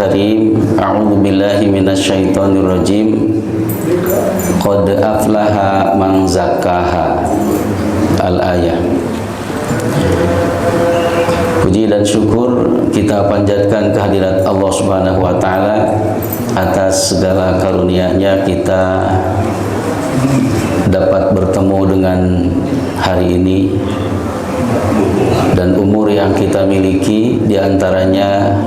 karim. A'udzu billahi minasyaitonir rajim. Qad aflaha man zakkaha. Al-ayah. Puji dan syukur kita panjatkan kehadirat Allah Subhanahu wa taala atas segala karunia-Nya kita dapat bertemu dengan hari ini, dan umur yang kita miliki diantaranya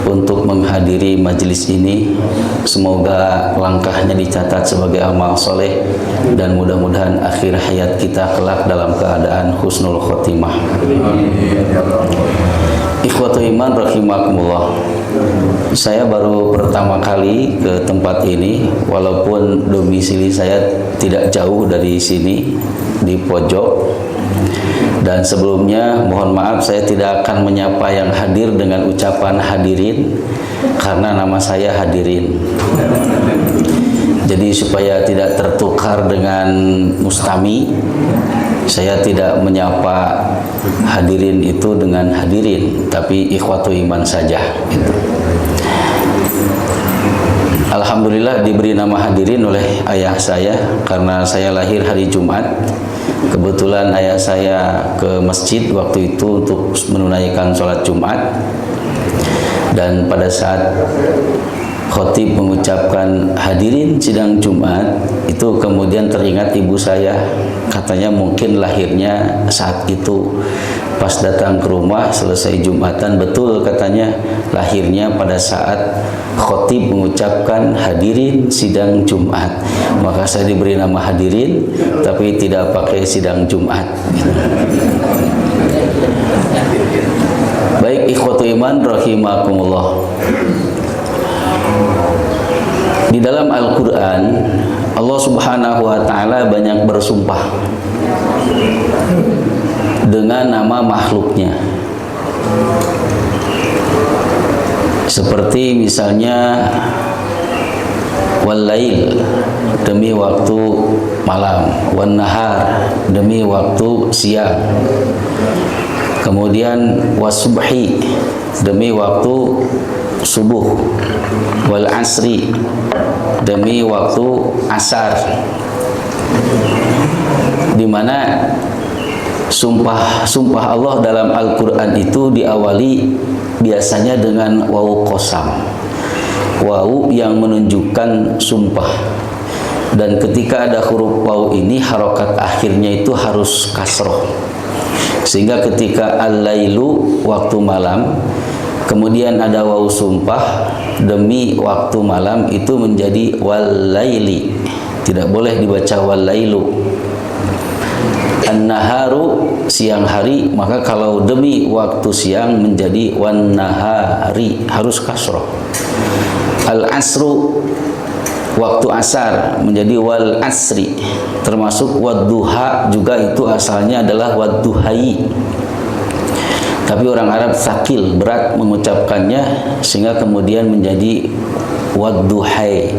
untuk menghadiri majelis ini. Semoga langkahnya dicatat sebagai amal soleh dan mudah-mudahan akhir hayat kita kelak dalam keadaan husnul khotimah. Ikhwatul iman rahimakumullah. Saya baru pertama kali ke tempat ini, walaupun domisili saya tidak jauh dari sini, di pojok. Dan sebelumnya mohon maaf saya tidak akan menyapa yang hadir dengan ucapan hadirin, karena nama saya Hadirin. Jadi supaya tidak tertukar dengan mustami, saya tidak menyapa hadirin itu dengan hadirin, tapi ikhwatul iman saja gitu. Alhamdulillah diberi nama Hadirin oleh ayah saya karena saya lahir hari Jumat. Kebetulan ayah saya ke masjid waktu itu untuk menunaikan sholat Jumat, dan pada saat khotib mengucapkan hadirin sidang Jumat, itu kemudian teringat ibu saya. Katanya mungkin lahirnya saat itu pas datang ke rumah selesai Jumatan. Betul katanya, lahirnya pada saat khotib mengucapkan hadirin sidang Jumat. Maka saya diberi nama Hadirin tapi tidak pakai sidang Jumat. Baik ikhwatul iman rahimakumullah. Di dalam Al-Quran Allah Subhanahu wa ta'ala banyak bersumpah dengan nama makhluknya. Seperti misalnya wal-lail, demi waktu malam, wan-nahar, demi waktu siang. Kemudian was-subhi, demi waktu subuh, wal asri, demi waktu asar. Di mana sumpah Allah dalam Al-Quran itu diawali biasanya dengan wawu qasam, wawu yang menunjukkan sumpah. Dan ketika ada huruf wawu ini, harokat akhirnya itu harus kasroh, sehingga ketika al-lailu, waktu malam, kemudian ada wawu sumpah demi waktu malam, itu menjadi wal-laili, tidak boleh dibaca wal-lailu. An-naharu, siang hari, maka kalau demi waktu siang menjadi wan-nahari, harus kasroh. Al-asru, waktu asar, menjadi wal-asri, termasuk wad-duha juga, itu asalnya adalah wad-duhai. Tapi orang Arab sakil, berat mengucapkannya, sehingga kemudian menjadi wad-duhai,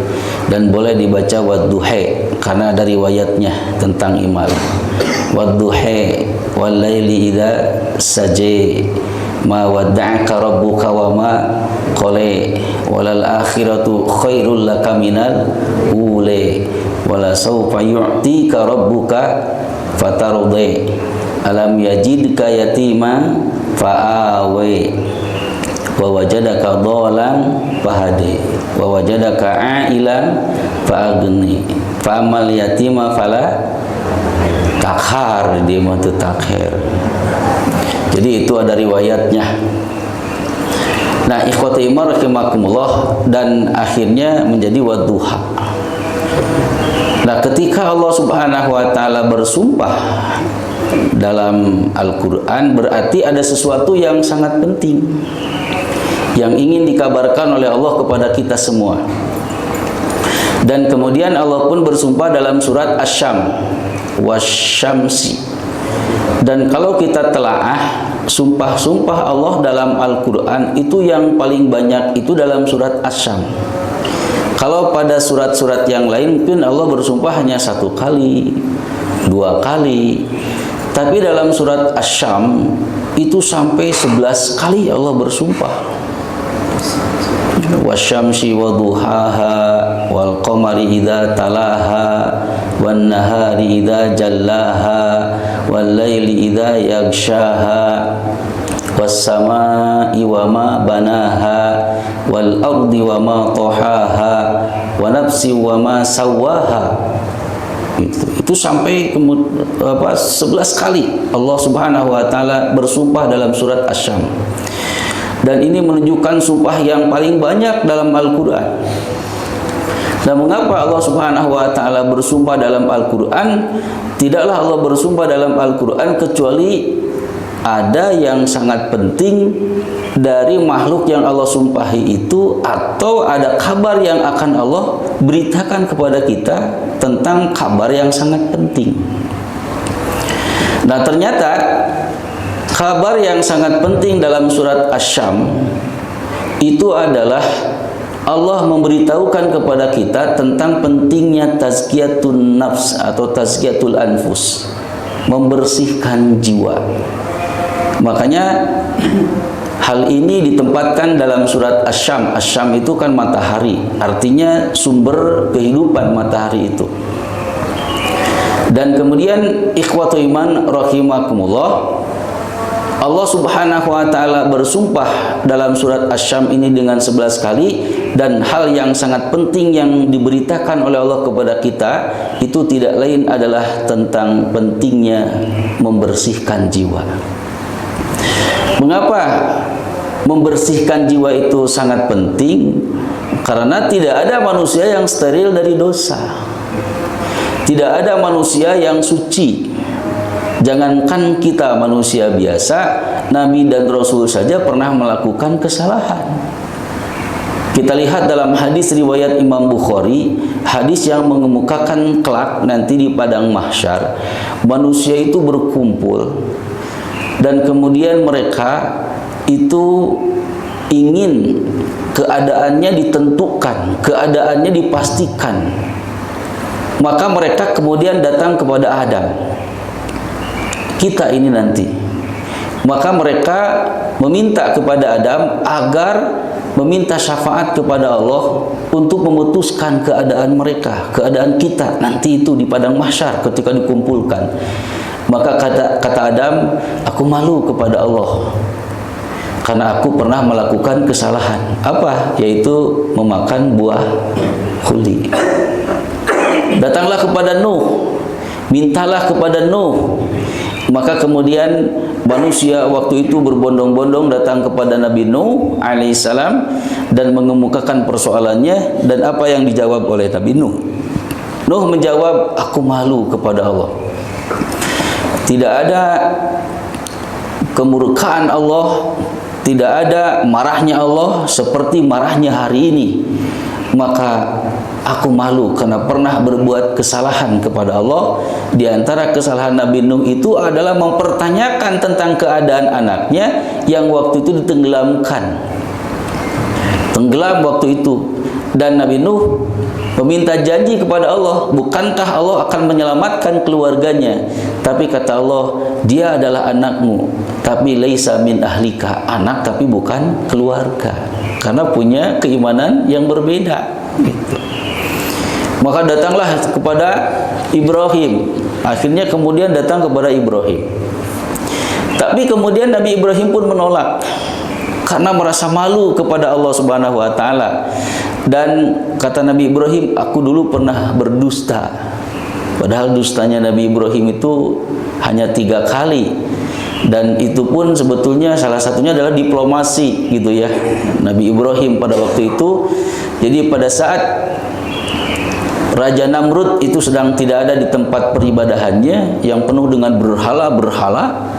dan boleh dibaca wad-duhai karena ada riwayatnya tentang imal. Wad-duhai wal-laili idza saja ma wadda'aka rabbuka wa ma qala walal akhiratu khairul laka minal ula wala sawfa yu'tika rabbuka fatarudai alam yajidka yatima fa'awe wa wajadaka dhalan fahadi wa wajadaka a'ilan fa'agni fa'amal yatima fala takhar, dia mau takhir. Jadi itu ada riwayatnya. Nah ikhwati iman rahimakumullah, dan akhirnya menjadi wadduha. Nah ketika Allah Subhanahu wa ta'ala bersumpah dalam Al-Quran, berarti ada sesuatu yang sangat penting yang ingin dikabarkan oleh Allah kepada kita semua. Dan kemudian Allah pun bersumpah dalam surat Asy-Syams, wasyamsi. Dan kalau kita telaah sumpah-sumpah Allah dalam Al-Quran, itu yang paling banyak itu dalam surat Asy-Syams. Kalau pada surat-surat yang lain mungkin Allah bersumpah hanya 1 kali, 2 kali. Tapi dalam surat Asy-Syams itu sampai 11 kali Allah bersumpah. wasyamsi wadduhaha wal qamari idza talaha wan nahari idza jallaha wal laili idza yaghshaha was samaa'i wa ma banaha wal ardi wa ma tahaha wa nafsi wa ma sawaha. Itu sampai 11 kali Allah Subhanahu wa taala bersumpah dalam surat Asy-Syams. Dan ini menunjukkan sumpah yang paling banyak dalam Al-Qur'an. Dan mengapa Allah Subhanahu wa taala bersumpah dalam Al-Qur'an? Tidaklah Allah bersumpah dalam Al-Qur'an kecuali ada yang sangat penting dari makhluk yang Allah sumpahi itu, atau ada kabar yang akan Allah beritakan kepada kita tentang kabar yang sangat penting. Nah, ternyata kabar yang sangat penting dalam surat Asy-Syams itu adalah Allah memberitahukan kepada kita tentang pentingnya tazkiyatun nafs atau tazkiyatul anfus, membersihkan jiwa. Makanya hal ini ditempatkan dalam surat Asy-Syams. Asy-Syams itu kan matahari, artinya sumber kehidupan matahari itu. Dan kemudian ikhwatu iman rahimakumullah, Allah Subhanahu wa taala bersumpah dalam surat Asy-Syams ini dengan 11 kali, dan hal yang sangat penting yang diberitakan oleh Allah kepada kita itu tidak lain adalah tentang pentingnya membersihkan jiwa. Mengapa membersihkan jiwa itu sangat penting? Karena tidak ada manusia yang steril dari dosa. Tidak ada manusia yang suci. Jangankan kita manusia biasa, Nabi dan Rasul saja pernah melakukan kesalahan. Kita lihat dalam hadis riwayat Imam Bukhari, hadis yang mengemukakan kelak nanti di padang mahsyar, manusia itu berkumpul. Dan kemudian mereka itu ingin keadaannya ditentukan, keadaannya dipastikan. Maka mereka kemudian datang kepada Adam. Kita ini nanti. Maka mereka meminta kepada Adam agar meminta syafaat kepada Allah untuk memutuskan keadaan mereka, keadaan kita nanti itu di padang mahsyar ketika dikumpulkan. Maka kata Adam, aku malu kepada Allah karena aku pernah melakukan kesalahan. Apa? Yaitu memakan buah khuldi. Datanglah kepada Nuh, mintalah kepada Nuh. Maka kemudian manusia waktu itu berbondong-bondong datang kepada Nabi Nuh alaihissalam dan mengemukakan persoalannya. Dan apa yang dijawab oleh Nabi Nuh? Nuh menjawab, aku malu kepada Allah. Tidak ada kemurkaan Allah, tidak ada marahnya Allah seperti marahnya hari ini. Maka aku malu karena pernah berbuat kesalahan kepada Allah. Di antara kesalahan Nabi Nuh itu adalah mempertanyakan tentang keadaan anaknya yang waktu itu ditenggelamkan. Tenggelam waktu itu. Dan Nabi Nuh meminta janji kepada Allah, bukankah Allah akan menyelamatkan keluarganya? Tapi kata Allah, dia adalah anakmu, tapi laisa min ahlika, anak tapi bukan keluarga, karena punya keimanan yang berbeda gitu. Maka datanglah kepada Ibrahim. Akhirnya kemudian datang kepada Ibrahim. Tapi kemudian Nabi Ibrahim pun menolak karena merasa malu kepada Allah Subhanahu wa taala. Dan kata Nabi Ibrahim, aku dulu pernah berdusta. Padahal dustanya Nabi Ibrahim itu hanya 3 kali. Dan itu pun sebetulnya salah satunya adalah diplomasi gitu ya. Nabi Ibrahim pada waktu itu, jadi pada saat Raja Namrud itu sedang tidak ada di tempat peribadahannya yang penuh dengan berhala-berhala,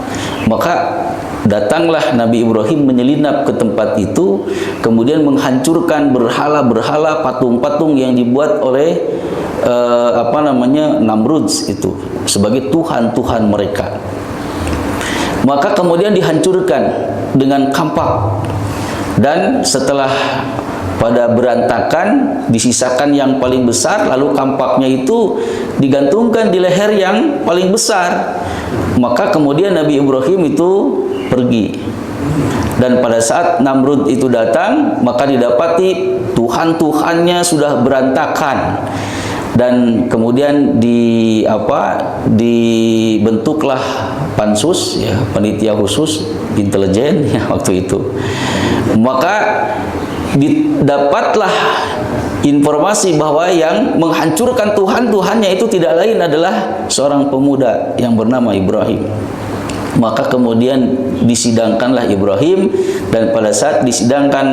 maka datanglah Nabi Ibrahim menyelinap ke tempat itu, kemudian menghancurkan berhala-berhala, patung-patung yang dibuat oleh Namrud itu sebagai tuhan-tuhan mereka. Maka kemudian dihancurkan dengan kampak. Dan setelah pada berantakan, disisakan yang paling besar, lalu kampaknya itu digantungkan di leher yang paling besar. Maka kemudian Nabi Ibrahim itu pergi. Dan pada saat Namrud itu datang, maka didapati Tuhan-Tuhannya sudah berantakan. Dan kemudian dibentuklah pansus, ya, panitia khusus intelijen ya, waktu itu. Maka didapatlah informasi bahwa yang menghancurkan Tuhan-Tuhannya itu tidak lain adalah seorang pemuda yang bernama Ibrahim. Maka kemudian disidangkanlah Ibrahim, dan pada saat disidangkan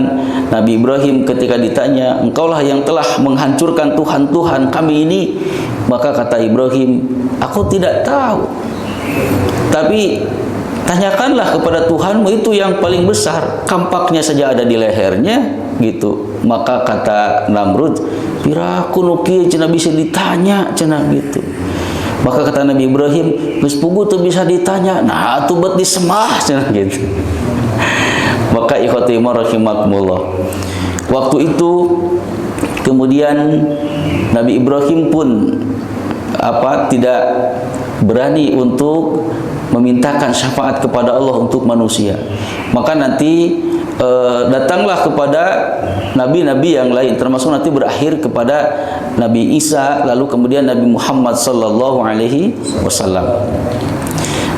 Nabi Ibrahim ketika ditanya, engkaulah yang telah menghancurkan Tuhan-Tuhan kami ini, maka kata Ibrahim, aku tidak tahu, tapi tanyakanlah kepada Tuhanmu itu yang paling besar, kampaknya saja ada di lehernya gitu. Maka kata Namrud, piraku nuki cenah bisa ditanya cenah gitu. Maka kata Nabi Ibrahim, geus pugu tuh bisa ditanya, nah atuh bet disemah cenah gitu. Maka ikhwati rahimakumullah, waktu itu kemudian Nabi Ibrahim pun tidak berani untuk memintakan syafaat kepada Allah untuk manusia. Maka nanti datanglah kepada nabi-nabi yang lain, termasuk nanti berakhir kepada Nabi Isa, lalu kemudian Nabi Muhammad sallallahu alaihi wasallam.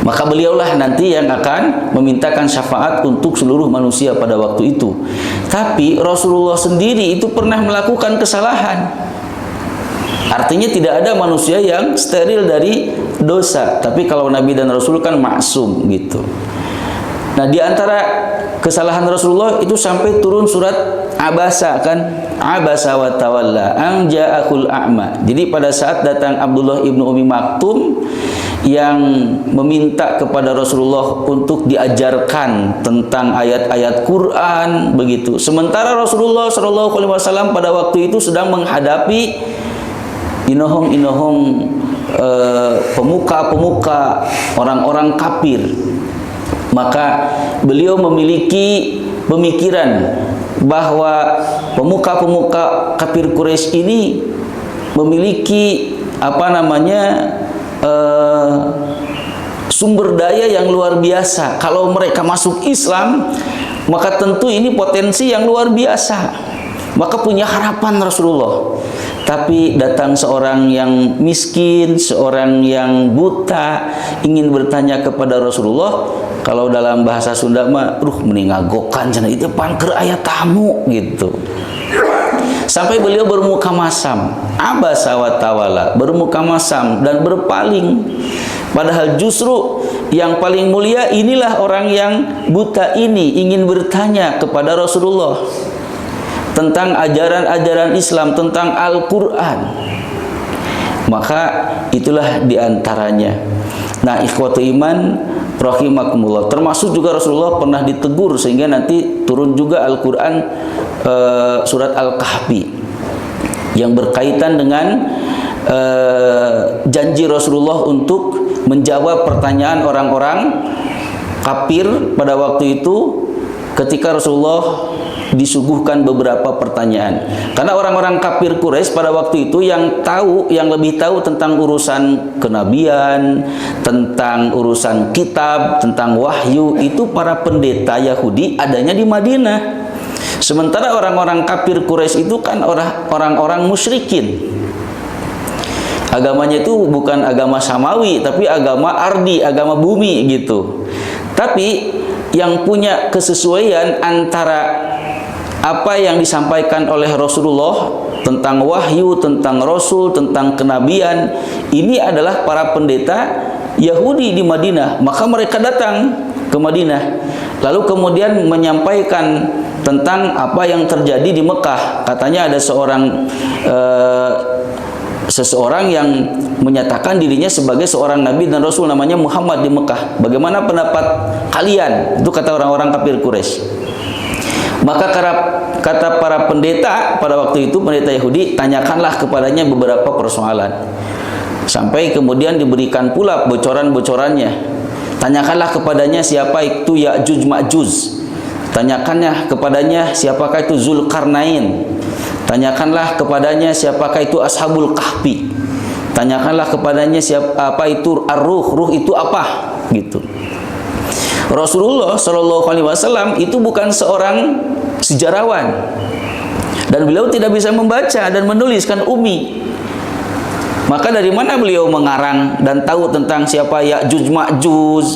Maka beliaulah nanti yang akan memintakan syafaat untuk seluruh manusia pada waktu itu. Tapi Rasulullah sendiri itu pernah melakukan kesalahan. Artinya tidak ada manusia yang steril dari dosa. Tapi kalau Nabi dan Rasul kan maksum gitu. Nah, di antara kesalahan Rasulullah itu sampai turun surat Abasa kan, Abasa wa tawalla an ja'akul a'ma. Jadi pada saat datang Abdullah ibnu Umi Maktum yang meminta kepada Rasulullah untuk diajarkan tentang ayat-ayat Quran begitu. Sementara Rasulullah SAW pada waktu itu sedang menghadapi inohong-inohong pemuka-pemuka, orang-orang kafir. Maka beliau memiliki pemikiran bahwa pemuka-pemuka kafir Quraisy ini memiliki sumber daya yang luar biasa. Kalau mereka masuk Islam, maka tentu ini potensi yang luar biasa. Maka punya harapan Rasulullah. Tapi datang seorang yang miskin, seorang yang buta, ingin bertanya kepada Rasulullah. Kalau dalam bahasa Sunda mah, meningagokan cenah itu pangker aya tamu gitu. Sampai beliau bermuka masam, abasa wa tawalla, bermuka masam dan berpaling. Padahal justru yang paling mulia inilah orang yang buta ini ingin bertanya kepada Rasulullah tentang ajaran-ajaran Islam, tentang Al-Quran. Maka itulah diantaranya. Nah, ikhwatu iman rahimakumullah, termasuk juga Rasulullah pernah ditegur sehingga nanti turun juga Al-Quran surat Al-Kahfi yang berkaitan dengan janji Rasulullah untuk menjawab pertanyaan orang-orang kafir pada waktu itu ketika Rasulullah disuguhkan beberapa pertanyaan. Karena orang-orang kafir Quraisy pada waktu itu yang lebih tahu tentang urusan kenabian, tentang urusan kitab, tentang wahyu, itu para pendeta Yahudi adanya di Madinah. Sementara orang-orang kafir Quraisy itu kan orang-orang musyrikin. Agamanya itu bukan agama samawi, tapi agama ardi, agama bumi gitu. Tapi yang punya kesesuaian antara apa yang disampaikan oleh Rasulullah tentang wahyu, tentang Rasul, tentang kenabian, ini adalah para pendeta Yahudi di Madinah. Maka mereka datang ke Madinah, lalu kemudian menyampaikan tentang apa yang terjadi di Mekah. Katanya ada seseorang yang menyatakan dirinya sebagai seorang nabi dan rasul, namanya Muhammad di Mekah. Bagaimana pendapat kalian? Itu kata orang-orang kafir Quraisy. Maka kata para pendeta pada waktu itu, pendeta Yahudi, tanyakanlah kepadanya beberapa persoalan. Sampai kemudian diberikan pula bocoran-bocorannya. Tanyakanlah kepadanya siapa itu Ya'juj Ma'juj. Tanyakanlah kepadanya siapakah itu Zulkarnain. Tanyakanlah kepadanya siapakah itu Ashabul Kahfi. Tanyakanlah kepadanya siapa itu Ar-Ruh. Ruh itu apa? Gitu. Rasulullah Shallallahu Alaihi Wasallam itu bukan seorang sejarawan, dan beliau tidak bisa membaca dan menuliskan ummi. Maka dari mana beliau mengarang dan tahu tentang siapa Ya'juj Ma'juj,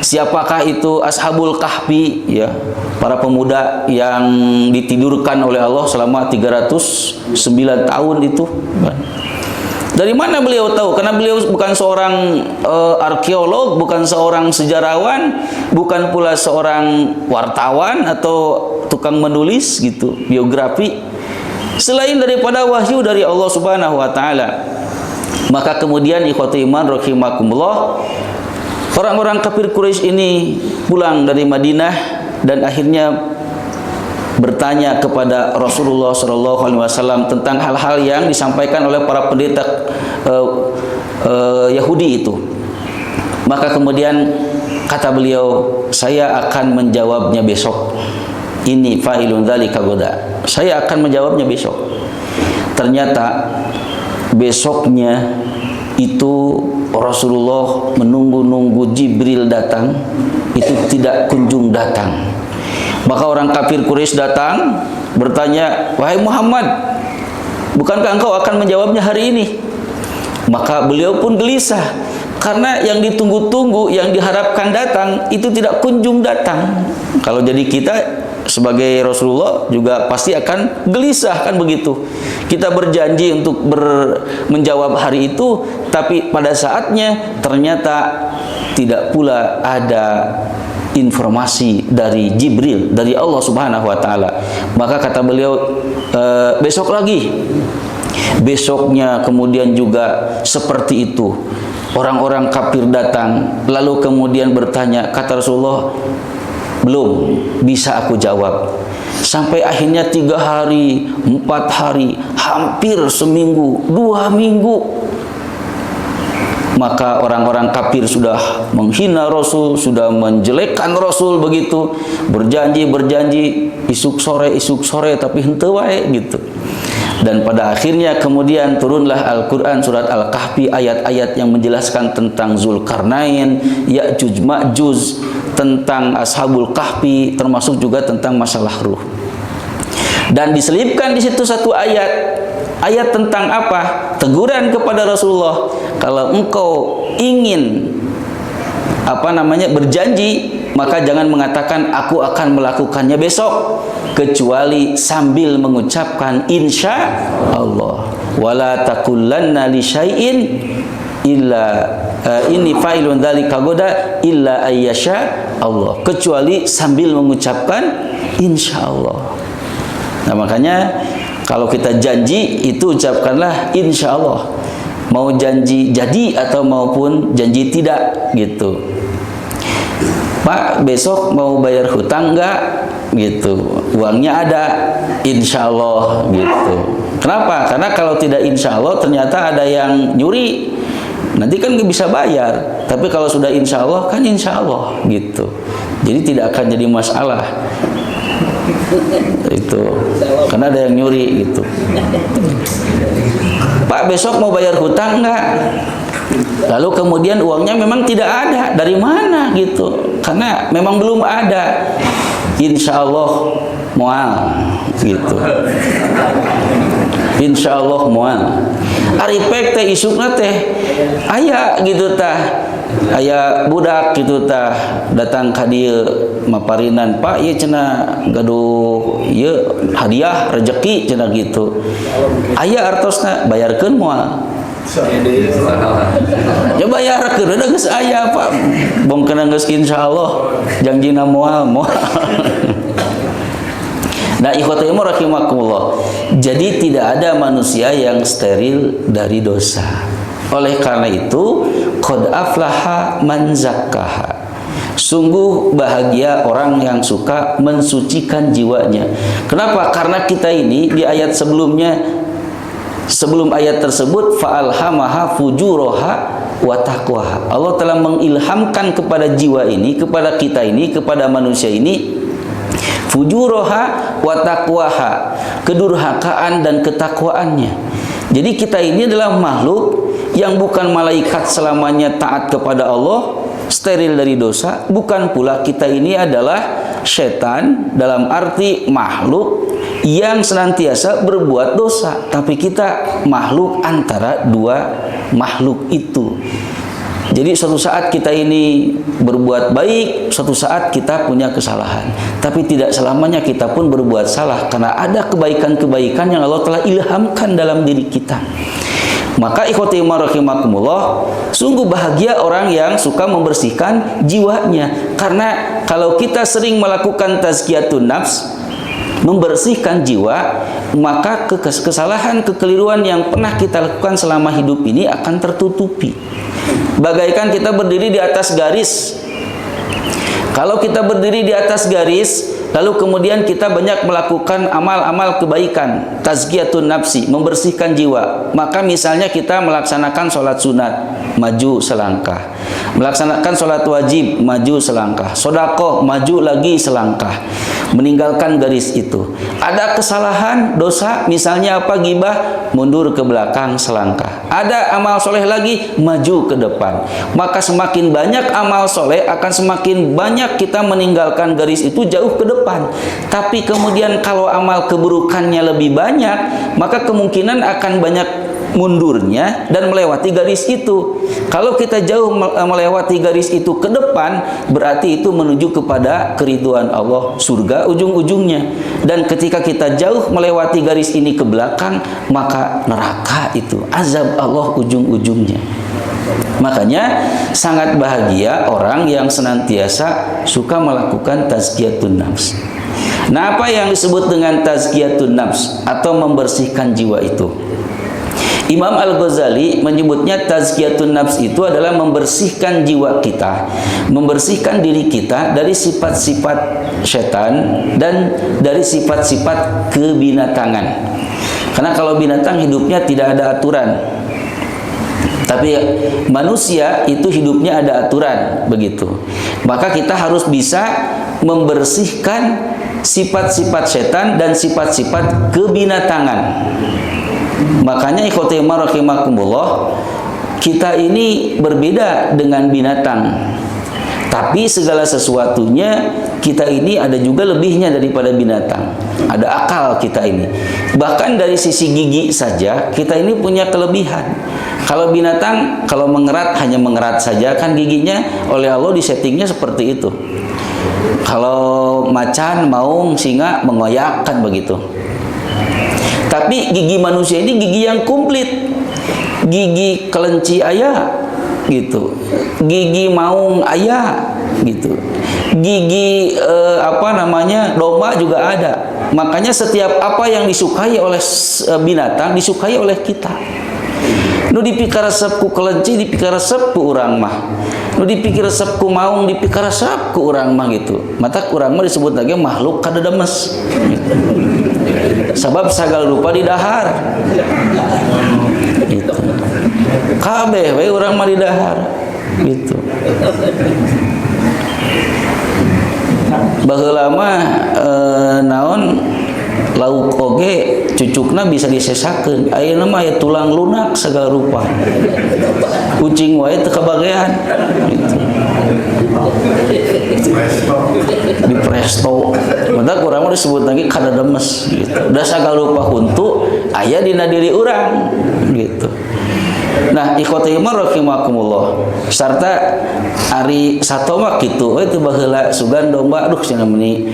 siapakah itu Ashabul Kahfi, ya, para pemuda yang ditidurkan oleh Allah selama 309 tahun itu. Dari mana beliau tahu? Karena beliau bukan seorang arkeolog, bukan seorang sejarawan, bukan pula seorang wartawan atau tukang menulis gitu, biografi, selain daripada wahyu dari Allah Subhanahu wa taala. Maka kemudian ikhwati iman rahimakumullah, orang-orang kafir Quraisy ini pulang dari Madinah dan akhirnya bertanya kepada Rasulullah Shallallahu Alaihi Wasallam tentang hal-hal yang disampaikan oleh para pendeta Yahudi itu. Maka kemudian kata beliau, saya akan menjawabnya besok. Ini fa'ilun dzalika goda. Saya akan menjawabnya besok. Ternyata besoknya itu Rasulullah menunggu-nunggu Jibril datang, itu tidak kunjung datang. Maka orang kafir Quraisy datang bertanya, wahai Muhammad, bukankah engkau akan menjawabnya hari ini? Maka beliau pun gelisah, karena yang ditunggu-tunggu, yang diharapkan datang, itu tidak kunjung datang. Kalau jadi kita sebagai Rasulullah juga pasti akan gelisah, kan begitu. Kita berjanji untuk menjawab hari itu, tapi pada saatnya ternyata tidak pula ada informasi dari Jibril, dari Allah Subhanahu wa taala. Maka kata beliau, besok lagi. Besoknya kemudian juga seperti itu. Orang-orang kafir datang, lalu kemudian bertanya, kata Rasulullah, belum bisa aku jawab. Sampai akhirnya 3 hari, 4 hari, hampir seminggu, 2 minggu. Maka orang-orang kafir sudah menghina Rasul, sudah menjelekkan Rasul begitu, berjanji isuk sore tapi henteu wae gitu. Dan pada akhirnya kemudian turunlah Al-Quran surat Al-Kahfi, ayat-ayat yang menjelaskan tentang Zulkarnain, Ya'juj Ma'juj, tentang Ashabul Kahfi, termasuk juga tentang masalah ruh. Dan diselipkan di situ satu ayat tentang apa? Teguran kepada Rasulullah, kalau engkau ingin berjanji, maka jangan mengatakan aku akan melakukannya besok, kecuali sambil mengucapkan insya Allah. Wala taqulanna li syai'in illa ini fa'ilun dzalika goda illa ayyasha Allah, kecuali sambil mengucapkan insya Allah. Nah, makanya kalau kita janji itu ucapkanlah insya Allah, mau janji jadi atau maupun janji tidak gitu. Pak, besok mau bayar hutang enggak? Gitu, uangnya ada, insya Allah gitu. Kenapa? Karena kalau tidak insya Allah ternyata ada yang nyuri, nanti kan nggak bisa bayar. Tapi kalau sudah insya Allah kan insya Allah gitu. Jadi tidak akan jadi masalah itu, karena ada yang nyuri gitu. Pak, besok mau bayar hutang enggak? Lalu kemudian uangnya memang tidak ada, dari mana gitu? Karena memang belum ada. Insya Allah mual gitu. Insya Allah mual. Aripek teh isukna teh aya gitu tah, aya budak gitu tah datang ka dieu maparinan, Pak ieu cenah gaduh ieu hadiah rezeki cenah gitu. Aya artosna bayarkeun moal. Ya bayarkeun udah geus aya Pak. Bong kana geus insyaallah janjina moal. Nah, ikhwatul iman rahimakumullah. Jadi tidak ada manusia yang steril dari dosa. Oleh karena itu, qad aflaha man zakkaha. Sungguh bahagia orang yang suka mensucikan jiwanya. Kenapa? Karena kita ini di ayat sebelumnya, sebelum ayat tersebut, fa'alhamaha fujuraha wa taqwaha. Allah telah mengilhamkan kepada jiwa ini, kepada kita ini, kepada manusia ini, fujuraha wa taqwaha, kedurhakaan dan ketakwaannya. Jadi kita ini adalah makhluk yang bukan malaikat selamanya taat kepada Allah, steril dari dosa, bukan pula kita ini adalah setan dalam arti makhluk yang senantiasa berbuat dosa, tapi kita makhluk antara dua makhluk itu. Jadi suatu saat kita ini berbuat baik, suatu saat kita punya kesalahan. Tapi tidak selamanya kita pun berbuat salah, karena ada kebaikan-kebaikan yang Allah telah ilhamkan dalam diri kita. Maka ikhwati rahimakumullah, sungguh bahagia orang yang suka membersihkan jiwanya. Karena kalau kita sering melakukan tazkiyatun nafs, membersihkan jiwa, maka kesalahan, kekeliruan yang pernah kita lakukan selama hidup ini akan tertutupi. Bagaikan kita berdiri di atas garis. Kalau kita berdiri di atas garis, lalu kemudian kita banyak melakukan amal-amal kebaikan, tazkiyatun nafsi, membersihkan jiwa. Maka misalnya kita melaksanakan sholat sunat, maju selangkah. Melaksanakan sholat wajib, maju selangkah. Sedekah, maju lagi selangkah. Meninggalkan garis itu. Ada kesalahan, dosa, misalnya apa, ghibah, mundur ke belakang selangkah. Ada amal soleh lagi, maju ke depan. Maka semakin banyak amal soleh, akan semakin banyak kita meninggalkan garis itu jauh ke depan. Tapi kemudian kalau amal keburukannya lebih banyak, maka kemungkinan akan banyak mundurnya dan melewati garis itu. Kalau kita jauh melewati garis itu ke depan, berarti itu menuju kepada keridhaan Allah, surga ujung-ujungnya. Dan ketika kita jauh melewati garis ini ke belakang, maka neraka itu, azab Allah ujung-ujungnya. Makanya sangat bahagia orang yang senantiasa suka melakukan tazkiyatun nafs. Nah, apa yang disebut dengan tazkiyatun nafs atau membersihkan jiwa itu? Imam Al-Ghazali menyebutnya tazkiyatun nafs itu adalah membersihkan jiwa kita, membersihkan diri kita dari sifat-sifat setan dan dari sifat-sifat kebinatangan. Karena kalau binatang hidupnya tidak ada aturan, tapi manusia itu hidupnya ada aturan, begitu. Maka kita harus bisa membersihkan sifat-sifat setan dan sifat-sifat kebinatangan. Makanya ikhwati rahimakumullah, kita ini berbeda dengan binatang. Tapi segala sesuatunya kita ini ada juga lebihnya daripada binatang. Ada akal kita ini. Bahkan dari sisi gigi saja kita ini punya kelebihan. Kalau binatang, kalau mengerat hanya mengerat saja, kan giginya oleh Allah disettingnya seperti itu. Kalau macan, maung, singa mengoyak, kan begitu. Tapi gigi manusia ini gigi yang komplit. Gigi kelinci ayah, gitu. Gigi maung ayah, gitu. Gigi domba juga ada. Makanya setiap apa yang disukai oleh binatang disukai oleh kita. Nu dipikir resep ku kelinci, dipikir resep ku urang mah. Nu dipikir resep ku maung, dipikir resep ku urang mah, gitu. Mata urang mah disebut lagi makhluk kadademes. Gitu. Sebab sagala rupa di dahar. Gitu. Kabeh we urang mah di dahar. Gitu. Baheula mah naon lauk oge cucukna bisa disesakeun. Ayeuna mah aya tulang lunak segala rupa. Kucing wae teu kabagean. Gitu. Di presto. Maka urang mah disebut lagi kadademes gitu. Da sagala rupa huntu aya dina diri urang gitu. Nah, ikhwati rahimakumullah, sarta ari sato mah kitu we teu baheula sugan domba aduh cenah meuni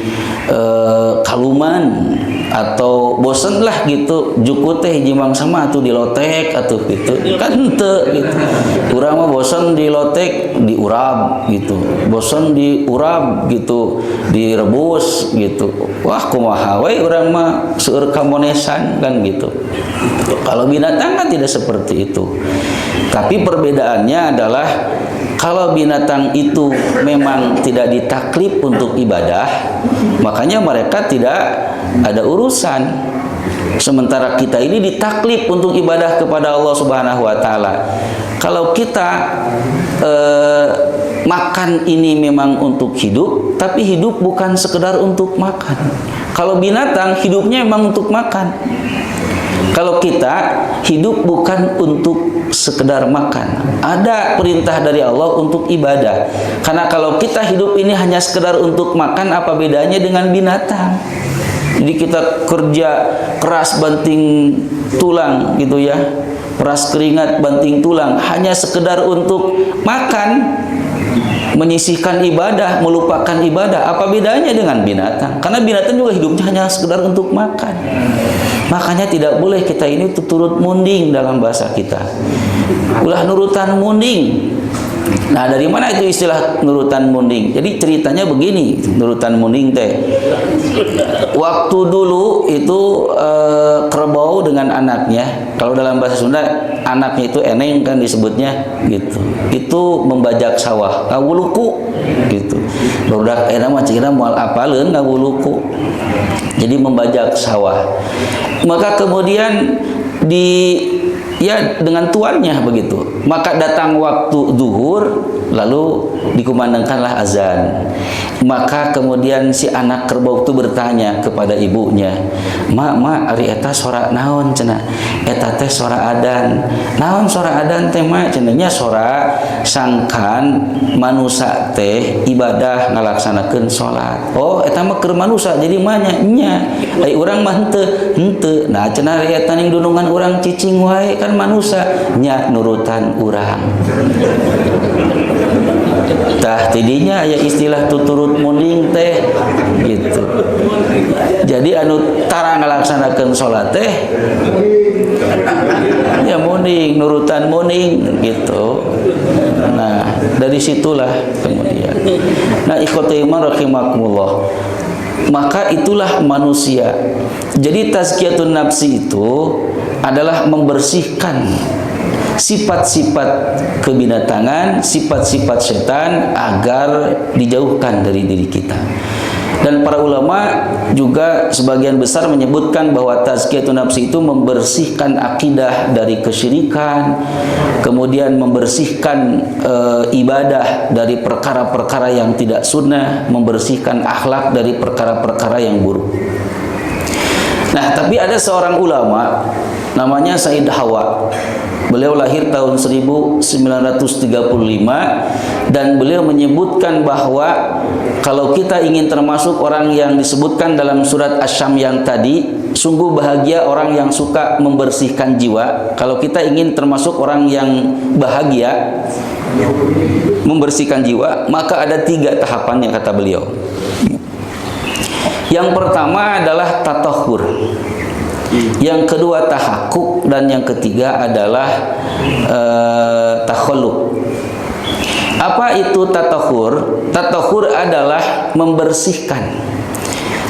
kaluman atau bosen lah gitu juku teh hiji mangsa mah atuh dilotek atuh gitu kan teu gitu. Urang mah bosen dilotek diurab gitu, bosen diurab gitu direbus gitu. Wah kumaha we urang mah seueur kamonesan kan gitu. Kalau binatang kan tidak seperti itu. Tapi perbedaannya adalah kalau binatang itu memang tidak ditaklif untuk ibadah, makanya mereka tidak ada urusan. Sementara kita ini ditaklif untuk ibadah kepada Allah Subhanahu wa taala. Kalau kita makan ini memang untuk hidup, tapi hidup bukan sekedar untuk makan. Kalau binatang hidupnya memang untuk makan. Kalau kita hidup bukan untuk sekedar makan, ada perintah dari Allah untuk ibadah. Karena kalau kita hidup ini hanya sekedar untuk makan, apa bedanya dengan binatang? Jadi kita kerja keras banting tulang gitu ya, peras keringat banting tulang, hanya sekedar untuk makan, menyisihkan ibadah, melupakan ibadah. Apa bedanya dengan binatang? Karena binatang juga hidupnya hanya sekedar untuk makan. Makanya tidak boleh kita ini turut munding dalam bahasa kita. Ulah nurutan munding. Nah, dari mana itu istilah nurutan munding? Jadi ceritanya begini, nurutan munding teh. Waktu dulu itu kerbau dengan anaknya, kalau dalam bahasa Sunda anaknya itu eneng kan disebutnya gitu. Itu membajak sawah, ngawuluku gitu. Barudak eta mah cina moal apaleun ngawuluku. Jadi membajak sawah. Maka kemudian dengan tuannya begitu. Maka datang waktu zuhur, lalu dikumandangkanlah azan. Maka kemudian si anak kerbau itu bertanya kepada ibunya, "Ma, ari eta sora naon cenah?" "Eta teh sora adan." "Naon sora adan teh, Ma?" Cenanya sora sangkan manusia teh ibadah ngalaksanakeun salat. "Oh, eta mah keur manusia jadi mah nya. Ai urang mah henteu." Nah, cenah ari eta ning dunungan urang cicing wae kan manusia nya nurutan urang. Tah tidinya aya istilah tuturut munding teh gitu. Jadi anu tara ngalaksanakeun salat teh ya munding, nurutan munding gitu. Nah, dari situlah kemudian. Nah, ikhwatul iman rahimakumullah. Maka itulah manusia. Jadi tazkiyatun nafsi itu adalah membersihkan sifat-sifat kebinatangan, sifat-sifat setan agar dijauhkan dari diri kita. Dan para ulama juga sebagian besar menyebutkan bahwa tazkiyatun nafsi itu membersihkan akidah dari kesyirikan, kemudian membersihkan ibadah dari perkara-perkara yang tidak sunnah, membersihkan akhlak dari perkara-perkara yang buruk. Nah, tapi ada seorang ulama namanya Said Hawa. Beliau lahir tahun 1935 dan beliau menyebutkan bahwa kalau kita ingin termasuk orang yang disebutkan dalam surat Asy-Syam yang tadi, sungguh bahagia orang yang suka membersihkan jiwa. Kalau kita ingin termasuk orang yang bahagia membersihkan jiwa, maka ada 3 tahapan yang kata beliau. Yang pertama adalah tatahhur. Yang kedua tahakkuk, dan yang ketiga adalah takhalluk. Apa itu tatahhur? Tatahhur adalah membersihkan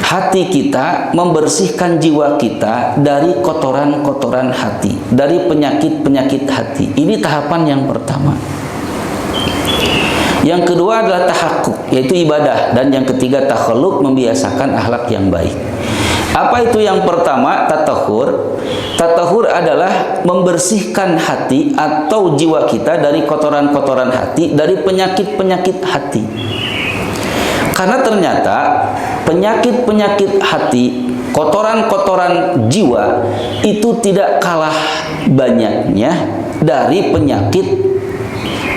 hati kita, membersihkan jiwa kita dari kotoran-kotoran hati, dari penyakit-penyakit hati. Ini tahapan yang pertama. Yang kedua adalah tahakkuk, yaitu ibadah, dan yang ketiga takhalluk, membiasakan akhlak yang baik. Apa itu yang pertama? Tatahhur. Tatahhur adalah membersihkan hati atau jiwa kita dari kotoran-kotoran hati, dari penyakit-penyakit hati. Karena ternyata penyakit-penyakit hati, kotoran-kotoran jiwa itu tidak kalah banyaknya dari penyakit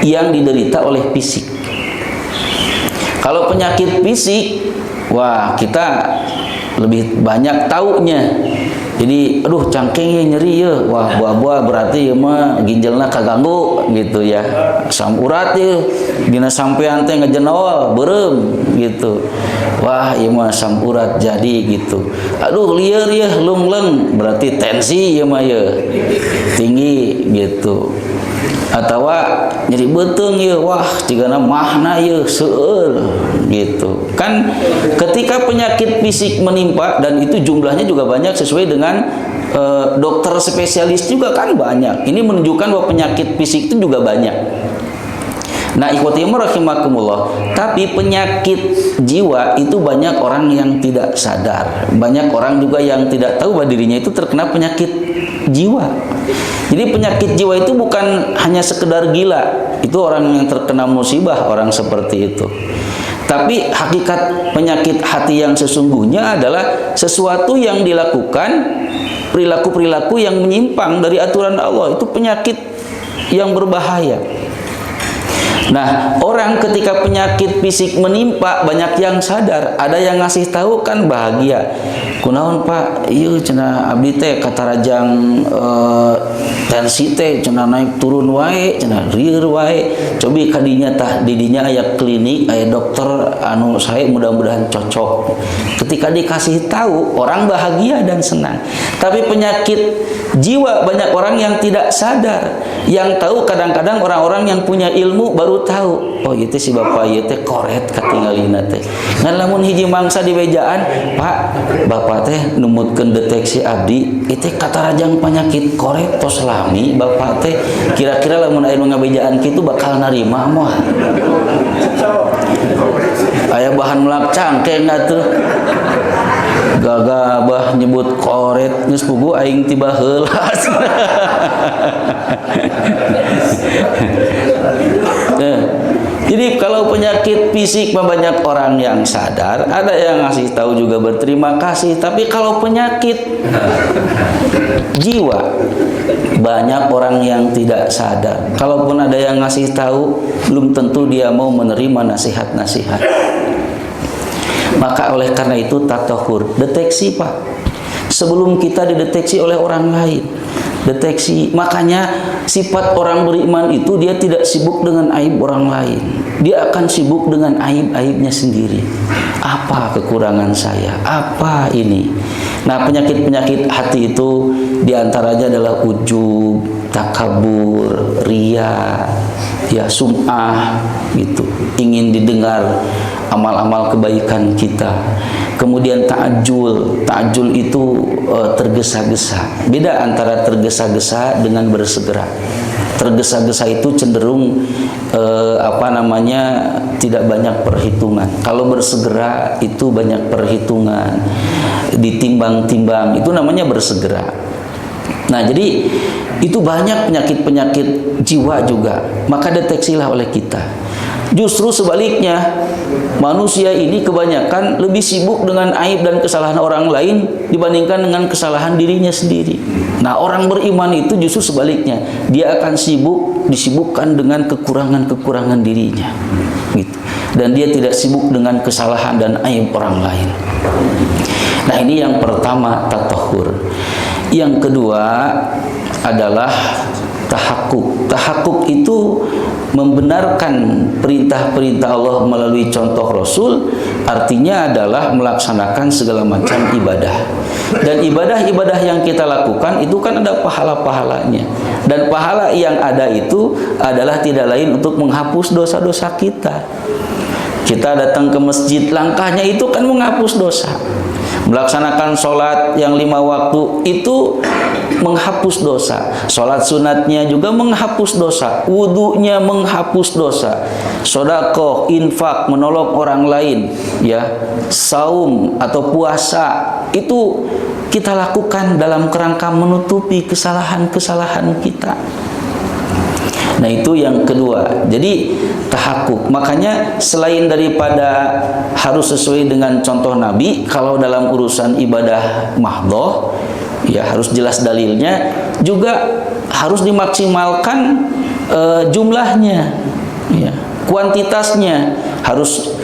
yang diderita oleh fisik. Kalau penyakit fisik, wah kita lebih banyak taunya. Jadi aduh cangkengnya nyeri ya, wah buah-buah berarti ya mah ginjalna kaganggu gitu ya. Asam urat ya dina sampean teh ngejenol beureum gitu. Wah ieu mah asam urat jadi gitu. Aduh lieur ya lungleng berarti tensi ya mah ya tinggi gitu. Atau nyeri beuteung ya, wah cigana mahna ya seueur gitu. Kan ketika penyakit fisik menimpa, dan itu jumlahnya juga banyak sesuai dengan dokter spesialis juga kan banyak. Ini menunjukkan bahwa penyakit fisik itu juga banyak. Nah, ikhwati rahimakumullah, tapi penyakit jiwa itu banyak orang yang tidak sadar. Banyak orang juga yang tidak tahu bahwa dirinya itu terkena penyakit jiwa. Jadi penyakit jiwa itu bukan hanya sekedar gila. Itu orang yang terkena musibah, orang seperti itu. Tapi hakikat penyakit hati yang sesungguhnya adalah sesuatu yang dilakukan perilaku-perilaku yang menyimpang dari aturan Allah. Itu penyakit yang berbahaya. Nah, orang ketika penyakit fisik menimpa, banyak yang sadar, ada yang ngasih tahu kan bahagia. Kunaon Pak, ieu cenah abdi teh katarajang tensi teh cenah naik turun wae, cenah rieur wae. Cobi kadinya tah di dinya aya klinik, aya dokter anu sae mudah-mudahan cocok. Ketika dikasih tahu, orang bahagia dan senang. Tapi penyakit jiwa banyak orang yang tidak sadar. Yang tahu kadang-kadang orang-orang yang punya ilmu baru tahu, oh itu si bapak ieu teh koret katinggalina teh. Ngan lamun hiji mangsa di bejaan, Pak, bapak teh numutkeun deteksi abdi, itu katarajang penyakit koret tos lami bapak teh. Kira-kira lamun aya nu ngabejaan kitu bakal narima moal. Aya bahan melak cangkeng atuh. Gagabah nyebut koret geus pugu aing tiba heula. Jadi kalau penyakit fisik banyak orang yang sadar, ada yang ngasih tahu juga berterima kasih. Tapi kalau penyakit jiwa, banyak orang yang tidak sadar. Kalaupun ada yang ngasih tahu, belum tentu dia mau menerima nasihat-nasihat. Maka oleh karena itu tatahur, deteksi Pak, sebelum kita dideteksi oleh orang lain. Deteksi. Makanya sifat orang beriman itu dia tidak sibuk dengan aib orang lain. Dia akan sibuk dengan aib-aibnya sendiri. Apa kekurangan saya? Apa ini? Nah, penyakit-penyakit hati itu diantaranya adalah ujub, takabur, riya, ya sum'ah, gitu. Ingin didengar amal-amal kebaikan kita. Kemudian ta'ajul. Ta'ajul itu tergesa-gesa. Beda antara tergesa-gesa dengan bersegera. Tergesa-gesa itu cenderung tidak banyak perhitungan. Kalau bersegera itu banyak perhitungan, ditimbang-timbang, itu namanya bersegera. Nah, jadi itu banyak penyakit-penyakit jiwa juga. Maka deteksilah oleh kita. Justru sebaliknya, manusia ini kebanyakan lebih sibuk dengan aib dan kesalahan orang lain dibandingkan dengan kesalahan dirinya sendiri. Nah, orang beriman itu justru sebaliknya, dia akan disibukkan dengan kekurangan-kekurangan dirinya, gitu. Dan dia tidak sibuk dengan kesalahan dan aib orang lain. Nah, ini yang pertama, tatahur. Yang kedua adalah tahakkuk. Tahakkuk itu membenarkan perintah-perintah Allah melalui contoh Rasul, artinya adalah melaksanakan segala macam ibadah. Dan ibadah-ibadah yang kita lakukan itu kan ada pahala-pahalanya. Dan pahala yang ada itu adalah tidak lain untuk menghapus dosa-dosa kita. Kita datang ke masjid, langkahnya itu kan menghapus dosa. Melaksanakan sholat yang 5 waktu itu menghapus dosa. Sholat sunatnya juga menghapus dosa. Wudunya menghapus dosa. Sedekah, infak, menolong orang lain, ya, saum atau puasa, itu kita lakukan dalam kerangka menutupi kesalahan-kesalahan kita. Nah, itu yang kedua. Jadi tahakkuk. Makanya selain daripada harus sesuai dengan contoh Nabi, kalau dalam urusan ibadah mahdhah, ya harus jelas dalilnya, juga harus dimaksimalkan jumlahnya, ya, kuantitasnya. Harus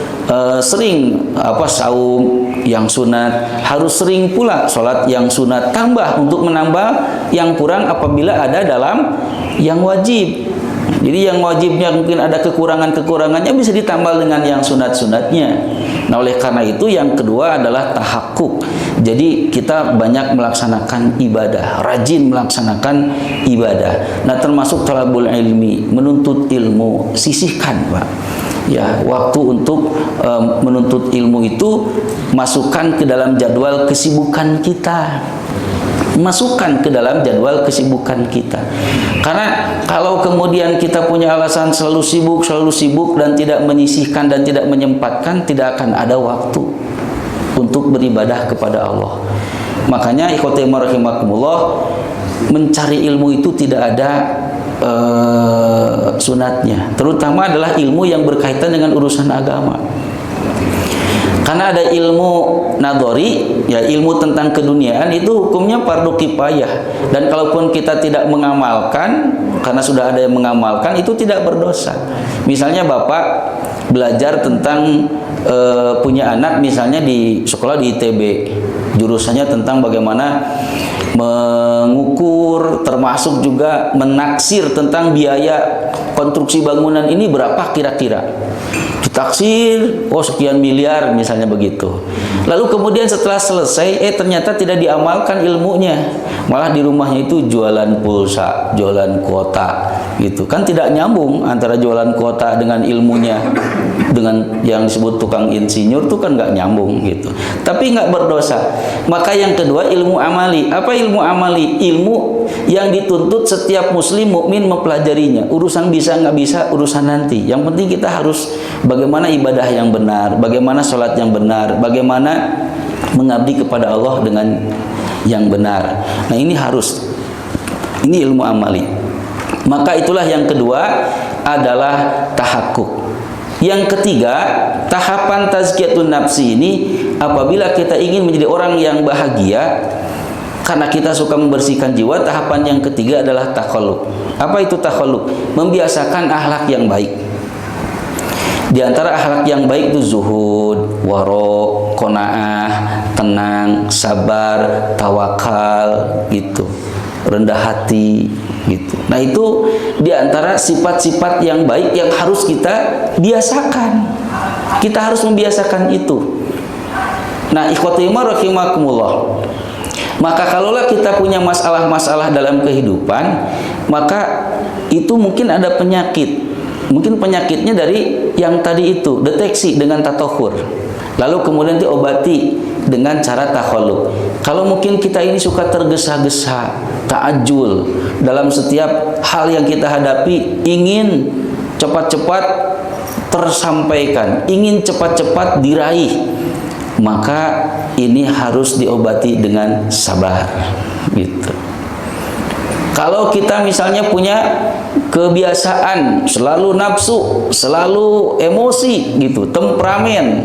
sering saum yang sunat, harus sering pula sholat yang sunat, tambah untuk menambah yang kurang apabila ada dalam yang wajib. Jadi yang wajibnya mungkin ada kekurangan-kekurangannya, bisa ditambah dengan yang sunat-sunatnya. Nah, oleh karena itu yang kedua adalah tahakkuk. Jadi kita banyak melaksanakan ibadah, rajin melaksanakan ibadah. Nah, termasuk talabul ilmi, menuntut ilmu, sisihkan Pak. Ya, waktu untuk menuntut ilmu itu masukkan ke dalam jadwal kesibukan kita. Masukkan ke dalam jadwal kesibukan kita. Karena kalau kemudian kita punya alasan selalu sibuk dan tidak menyisihkan dan tidak menyempatkan, tidak akan ada waktu untuk beribadah kepada Allah. Makanya ikhwati rahimakumullah, mencari ilmu itu tidak ada sunatnya. Terutama adalah ilmu yang berkaitan dengan urusan agama. Karena ada ilmu nadhari, ya ilmu tentang keduniaan itu hukumnya fardu kifayah. Dan kalaupun kita tidak mengamalkan, karena sudah ada yang mengamalkan, itu tidak berdosa. Misalnya bapak belajar tentang punya anak misalnya di sekolah di ITB, jurusannya tentang bagaimana mengukur, termasuk juga menaksir tentang biaya konstruksi bangunan ini berapa kira-kira. Ditaksir, oh sekian miliar misalnya begitu. Lalu kemudian setelah selesai, ternyata tidak diamalkan ilmunya, malah di rumahnya itu jualan pulsa, jualan kuota, gitu kan tidak nyambung antara jualan kuota dengan ilmunya, dengan yang disebut tukang insinyur itu kan nggak nyambung gitu. Tapi nggak berdosa. Maka yang kedua ilmu amali. Apa ilmu amali? Ilmu yang dituntut setiap muslim mukmin mempelajarinya. Urusan bisa nggak bisa urusan nanti. Yang penting kita harus bagaimana ibadah yang benar, bagaimana sholat yang benar, bagaimana mengabdi kepada Allah dengan yang benar. Nah ini harus, ini ilmu amali. Maka itulah yang kedua adalah tahakkuk. Yang ketiga, tahapan tazkiyatun nafsi ini apabila kita ingin menjadi orang yang bahagia karena kita suka membersihkan jiwa, tahapan yang ketiga adalah takhalluq. Apa itu takhalluq? Membiasakan akhlak yang baik. Di antara akhlak yang baik itu zuhud, waro, qanaah, tenang, sabar, tawakal, gitu. Rendah hati, gitu. Nah, itu di antara sifat-sifat yang baik yang harus kita biasakan. Kita harus membiasakan itu. Nah, ikhwati rahimakumullah. Maka kalaulah kita punya masalah-masalah dalam kehidupan, maka itu mungkin ada penyakit. Mungkin penyakitnya dari yang tadi itu, deteksi dengan tatohur. Lalu kemudian diobati dengan cara takhalluq. Kalau mungkin kita ini suka tergesa-gesa, ta'ajjul dalam setiap hal yang kita hadapi, ingin cepat-cepat tersampaikan, ingin cepat-cepat diraih, maka ini harus diobati dengan sabar, gitu. Kalau kita misalnya punya kebiasaan selalu nafsu, selalu emosi gitu, temperamen,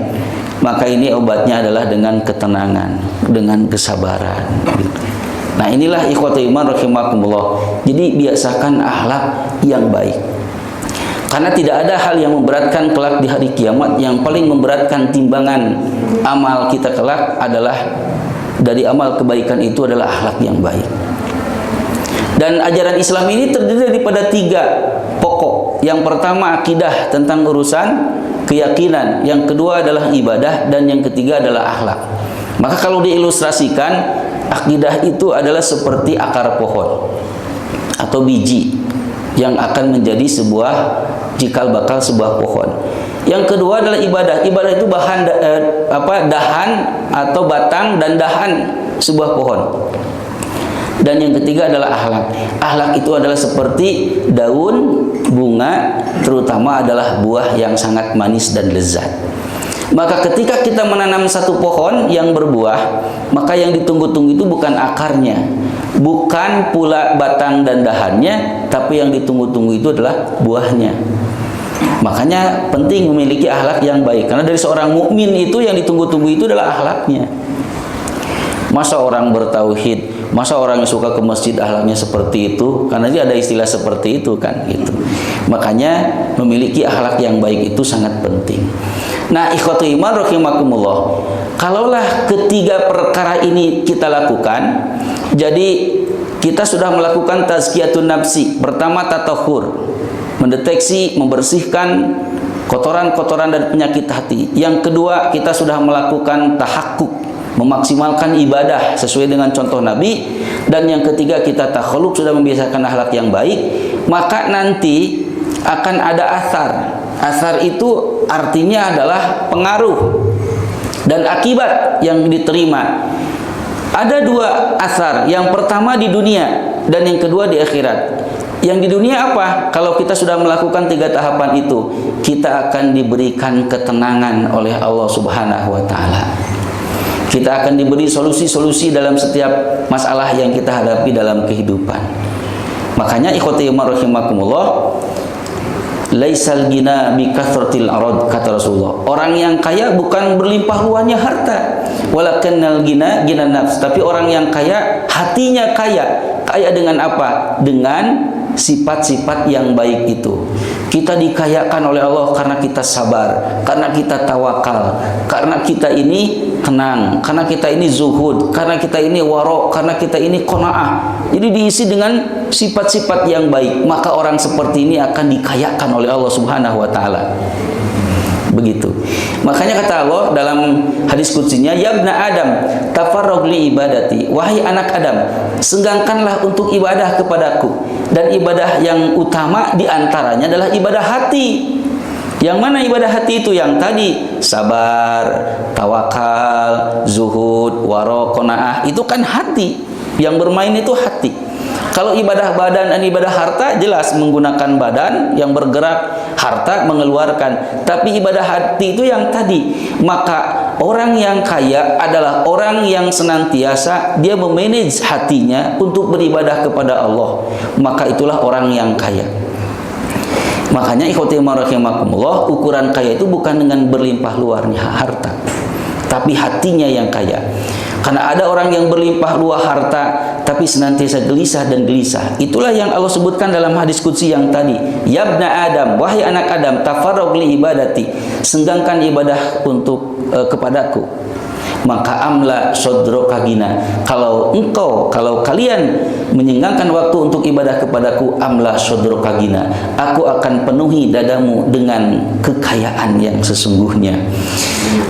maka ini obatnya adalah dengan ketenangan, dengan kesabaran gitu. Nah, inilah ikhwatul iman rahimakumullah. Jadi biasakan akhlak yang baik. Karena tidak ada hal yang memberatkan kelak di hari kiamat. Yang paling memberatkan timbangan amal kita kelak adalah dari amal kebaikan itu adalah akhlak yang baik. Dan ajaran Islam ini terdiri daripada 3 pokok. Yang pertama akidah tentang urusan keyakinan, yang kedua adalah ibadah, dan yang ketiga adalah akhlak. Maka kalau diilustrasikan, akidah itu adalah seperti akar pohon atau biji yang akan menjadi sebuah cikal bakal sebuah pohon. Yang kedua adalah ibadah. Ibadah itu dahan atau batang dan dahan sebuah pohon. Dan yang ketiga adalah akhlak. Akhlak itu adalah seperti daun, bunga, terutama adalah buah yang sangat manis dan lezat. Maka ketika kita menanam satu pohon yang berbuah, maka yang ditunggu-tunggu itu bukan akarnya, bukan pula batang dan dahannya, tapi yang ditunggu-tunggu itu adalah buahnya. Makanya penting memiliki akhlak yang baik, karena dari seorang mukmin itu yang ditunggu-tunggu itu adalah akhlaknya. Masa orang bertauhid, masa orang yang suka ke masjid akhlaknya seperti itu? Karena dia ada istilah seperti itu kan gitu. Makanya memiliki akhlak yang baik itu sangat penting. Nah, ikhwatul iman rahimakumullah. Kalaulah ketiga perkara ini kita lakukan, jadi kita sudah melakukan tazkiyatun nafsi. Pertama tatahur, mendeteksi, membersihkan kotoran-kotoran dan penyakit hati. Yang kedua, kita sudah melakukan tahakkuk, memaksimalkan ibadah sesuai dengan contoh Nabi. Dan yang ketiga, kita takhalluq, sudah membiasakan akhlak yang baik. Maka nanti akan ada athar. Athar itu artinya adalah pengaruh dan akibat yang diterima. Ada 2 athar. Yang pertama di dunia dan yang kedua di akhirat. Yang di dunia apa? Kalau kita sudah melakukan 3 tahapan itu, kita akan diberikan ketenangan oleh Allah Subhanahu wa taala. Kita akan diberi solusi-solusi dalam setiap masalah yang kita hadapi dalam kehidupan. Makanya ikhwati rahimakumullah, laisal gina bi kathratil arad, kata Rasulullah. Orang yang kaya bukan berlimpah ruahnya harta, walakinnal gina gina nafs, tapi orang yang kaya hatinya kaya. Kaya dengan apa? Dengan sifat-sifat yang baik itu. Kita dikayakan oleh Allah karena kita sabar, karena kita tawakal, karena kita ini tenang, karena kita ini zuhud, karena kita ini waro, karena kita ini qanaah. Jadi diisi dengan sifat-sifat yang baik, maka orang seperti ini akan dikayakan oleh Allah Subhanahu wa taala. Begitu. Makanya kata Allah dalam hadis qudsinya, ya ibna Adam, tafarrag li ibadati, wahai anak Adam, senggangkanlah untuk ibadah kepadaku. Dan ibadah yang utama diantaranya adalah ibadah hati. Yang mana ibadah hati itu? Yang tadi sabar, tawakal, zuhud, waro, qanaah, itu kan hati. Yang bermain itu hati. Kalau ibadah badan dan ibadah harta jelas menggunakan badan, yang bergerak, harta mengeluarkan. Tapi ibadah hati itu yang tadi. Maka orang yang kaya adalah orang yang senantiasa dia memanage hatinya untuk beribadah kepada Allah. Maka itulah orang yang kaya. Makanya ikhwati rahimakumullah, ukuran kaya itu bukan dengan berlimpah luarnya harta, tapi hatinya yang kaya. Karena ada orang yang berlimpah luah harta tapi senantiasa gelisah dan gelisah. Itulah yang Allah sebutkan dalam hadis qudsi yang tadi. Ya ibna Adam, wahai anak Adam, tafarrag li ibadati, senggangkan ibadah untuk kepadaku. Maka amla sodroka gina, kalau kalian menyenggangkan waktu untuk ibadah kepadaku, amla sodroka gina, aku akan penuhi dadamu dengan kekayaan yang sesungguhnya.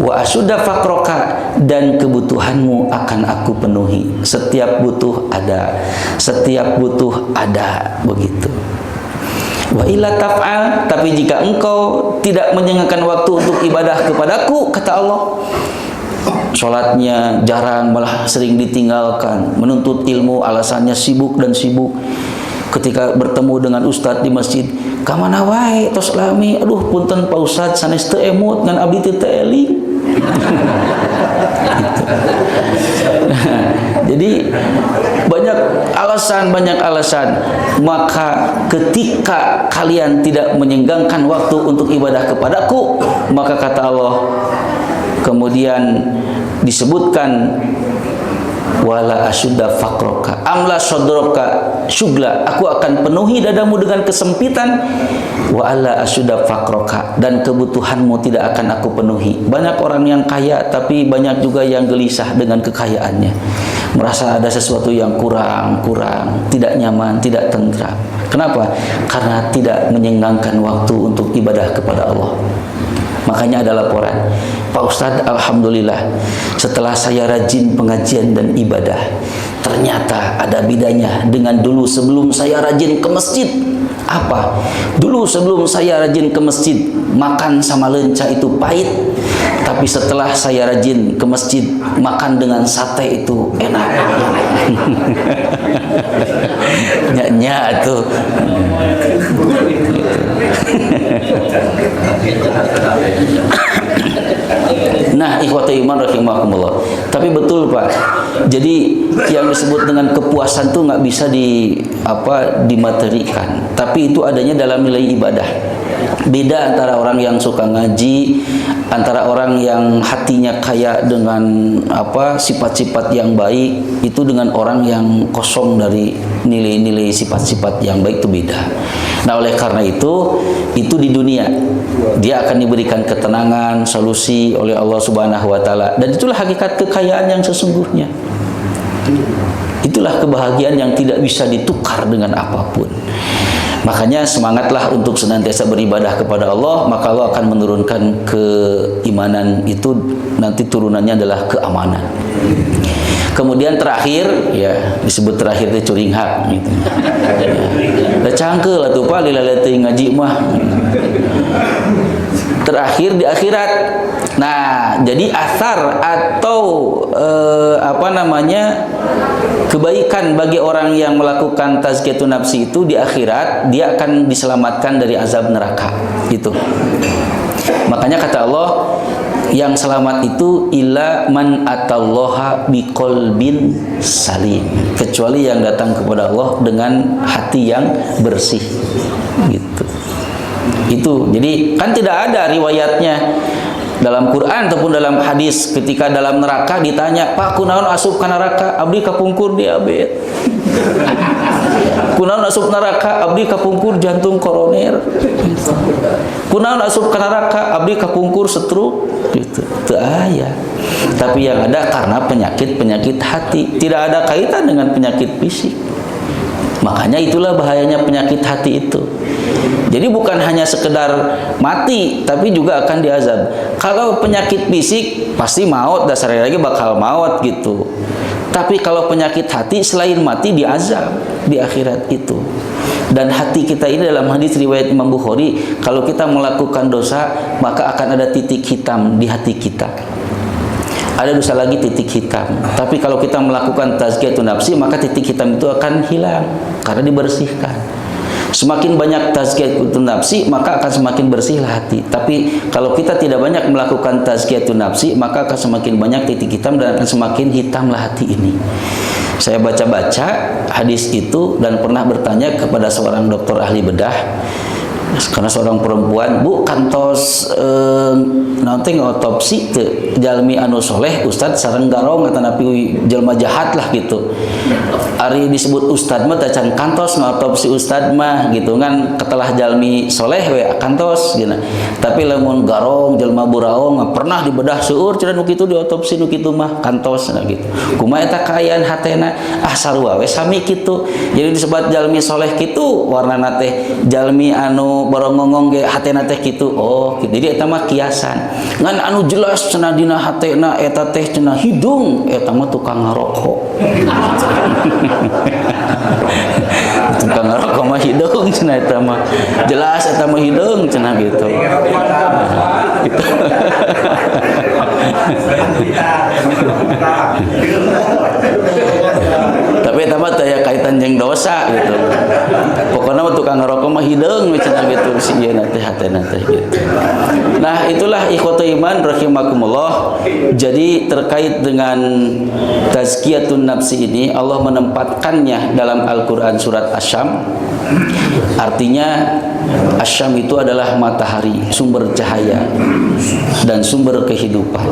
Wa asudda faqroka, dan kebutuhanmu akan aku penuhi. Setiap butuh ada, begitu. Wa illa taf'al, tapi jika engkau tidak menyenggangkan waktu untuk ibadah kepadaku, kata Allah, sholatnya jarang, malah sering ditinggalkan, menuntut ilmu alasannya sibuk dan sibuk. Ketika bertemu dengan ustadz di masjid, kamana wae tos lami, aduh punten Pak Ustadz sanes teu emut ngan abdi teu eling. Jadi banyak alasan. Maka ketika kalian tidak menyenggangkan waktu untuk ibadah kepadaku, maka kata Allah, kemudian disebutkan wala asudda faqroka amla sodroka syugla, aku akan penuhi dadamu dengan kesempitan. Wa alla asudda faqroka, dan kebutuhanmu tidak akan aku penuhi. Banyak orang yang kaya tapi banyak juga yang gelisah dengan kekayaannya, merasa ada sesuatu yang kurang, tidak nyaman, tidak tentram. Kenapa? Karena tidak menyenggangkan waktu untuk ibadah kepada Allah. Makanya ada laporan, Pak Ustadz, alhamdulillah setelah saya rajin pengajian dan ibadah, ternyata ada bedanya dengan dulu sebelum saya rajin ke masjid. Apa? Dulu sebelum saya rajin ke masjid, makan sama lenca itu pahit, tapi setelah saya rajin ke masjid, makan dengan sate itu enak. Nyak tuh. Nah, ikhwati iman rahimakumullah. Tapi betul Pak. Jadi yang disebut dengan kepuasan tuh nggak bisa dimaterikan. Tapi itu adanya dalam nilai ibadah. Beda antara orang yang suka ngaji, antara orang yang hatinya kaya dengan sifat-sifat yang baik, itu dengan orang yang kosong dari nilai-nilai sifat-sifat yang baik, itu beda. Nah, oleh karena itu di dunia dia akan diberikan ketenangan, solusi oleh Allah Subhanahu wa taala, dan itulah hakikat kekayaan yang sesungguhnya. Itulah kebahagiaan yang tidak bisa ditukar dengan apapun. Makanya semangatlah untuk senantiasa beribadah kepada Allah, maka Allah akan menurunkan keimanan itu, nanti turunannya adalah keamanan. Kemudian terakhir, ya disebut terakhir itu curing hak gitu. Ya. Cangkel lah tuh Pak, lilalati ngaji mah. Terakhir di akhirat. Nah, jadi asar atau kebaikan bagi orang yang melakukan tazkiyatun nafsi itu di akhirat, dia akan diselamatkan dari azab neraka. Itu. Makanya kata Allah, yang selamat itu illa man atallaha biqalbin salim, kecuali yang datang kepada Allah dengan hati yang bersih. Gitu. Itu. Jadi kan tidak ada riwayatnya dalam Quran ataupun dalam hadis ketika dalam neraka ditanya, "Pak, kunaon asup ka neraka?" Abdi kapungkur diabetes. Kunaon asup neraka? Abdi kapungkur jantung koroner. Kunaon asup ka neraka? Abdi kapungkur stroke. Gitu. Teu aya. Tapi yang ada karena penyakit-penyakit hati, tidak ada kaitan dengan penyakit fisik. Makanya itulah bahayanya penyakit hati itu. Jadi bukan hanya sekedar mati, tapi juga akan diazab. Kalau penyakit fisik pasti maut, dasarnya lagi bakal maut gitu. Tapi kalau penyakit hati selain mati diazab di akhirat itu. Dan hati kita ini dalam hadis riwayat Imam Bukhari, kalau kita melakukan dosa maka akan ada titik hitam di hati kita. Ada dosa lagi titik hitam. Tapi kalau kita melakukan tazkiyatun nafsi maka titik hitam itu akan hilang karena dibersihkan. Semakin banyak tazkiyatun nafsi maka akan semakin bersihlah hati. Tapi kalau kita tidak banyak melakukan tazkiyatun nafsi maka akan semakin banyak titik hitam dan akan semakin hitamlah hati ini. Saya baca-baca hadis itu dan pernah bertanya kepada seorang dokter ahli bedah. Karena seorang perempuan, "Bu, kantos nanti otopsi teu jalmi anu soleh Ustad sareng garong atanapi jelma jahat lah gitu." Ari disebut Ustad mah tacan kantos otopsi Ustad mah gitu kan, ketelah jalmi soleh we kantos gitu. Tapi lamun garong jelma buraong pernah dibedah seueur cenah nu kitu diotopsi nu kitu mah kantos nah gitu. Kumaha eta kaayaan hatena? Ah sarua we sami kitu. Jadi disebut jalmi soleh kitu warnana teh jalmi anu barongongong ge hatena teh kitu. Oh, gitu. Jadi eta mah kiasan. Ngan anu jelas cenah dina hatena eta teh cenah hidung, eta mah tukang ngarokok. Tukang ngarokok mah hidung cenah eta mah. Jelas eta mah hidung cenah gitu. Gitu. Tapi eta mah teh kaitan jeung dosa gitu. Pokoknya tukang ngarokok mah hidung cenah gitu si ieu teh hatena teh gitu. Nah, itulah ikhwatul iman rahimakumullah. Jadi terkait dengan tazkiyatun nafsi ini Allah menempatkannya dalam Al-Qur'an surat Asy-Syam. Artinya Asy-Syam itu adalah matahari, sumber cahaya dan sumber kehidupan.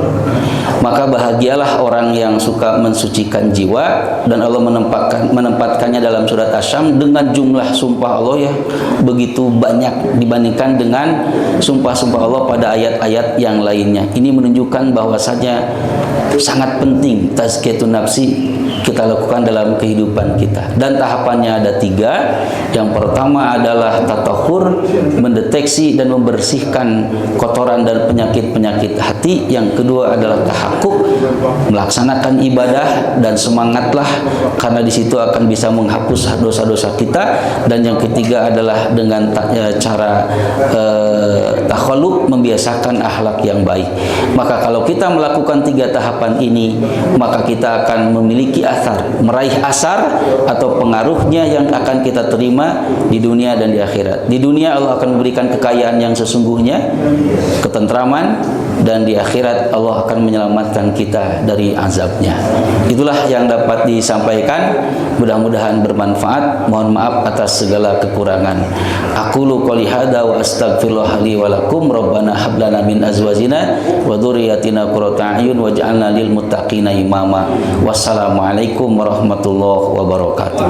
Maka bahagialah orang yang suka mensucikan jiwa, dan Allah menempatkannya dalam surat Asy-Syam dengan jumlah sumpah Allah ya begitu banyak dibandingkan dengan sumpah-sumpah Allah pada ayat-ayat yang lainnya. Ini menunjukkan bahwasanya sangat penting tazkiyatun nafsi kita lakukan dalam kehidupan kita. Dan tahapannya ada 3. Yang pertama adalah tatahur, mendeteksi dan membersihkan kotoran dan penyakit-penyakit hati. Yang kedua adalah tahakkuk, melaksanakan ibadah dan semangatlah karena di situ akan bisa menghapus dosa-dosa kita. Dan yang ketiga adalah dengan cara takhalluq, membiasakan akhlak yang baik. Maka kalau kita melakukan 3 tahapan ini, maka kita akan memiliki asar, meraih asar atau pengaruhnya yang akan kita terima di dunia dan di akhirat. Di dunia Allah akan memberikan kekayaan yang sesungguhnya, ketentraman, dan di akhirat Allah akan menyelamatkan kita dari azabnya. Itulah yang dapat disampaikan, mudah-mudahan bermanfaat. Mohon maaf atas segala kekurangan. Aqulu qouli hadza wa astaghfirullah li wa lakum. Rabbana hab lana min azwajina wa dzurriyyatina qurrata a'yun waj'alna lil muttaqina imama. Wassalamualaikum warahmatullahi wabarakatuh.